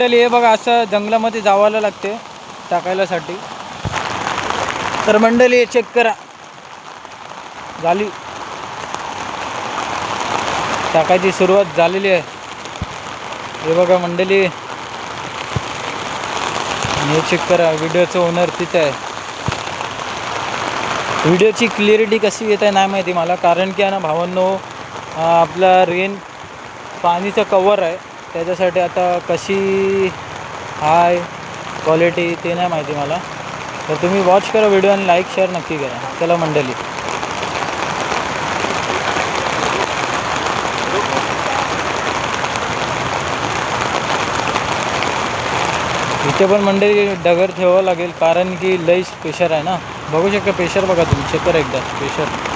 मंडळी हे बघा असं जंगलामध्ये जावायला लागते टाकायलासाठी. तर मंडळी चेक करा, झाली टाकायची सुरुवात झालेली आहे. हे बघा मंडळी, हे चेक करा. व्हिडिओचं ओनर तिथे आहे. व्हिडिओची क्लिअरिटी कशी येत आहे नाही माहिती मला, कारण की आहे ना भावांनो, आपला रेन पाणीचं कवर आहे त्याच्यासाठी आता कशी हाय क्वालिटी ते नाही माहिती मला. तर तुम्ही वॉच करा व्हिडिओ आणि लाईक शेअर नक्की करा. चला मंडळी, इथे पण मंडळी डगर ठेवावं लागेल कारण की लईच प्रेशर आहे ना. बघू शकता प्रेशर, बघा तुम्ही चेक करा एकदा प्रेशर.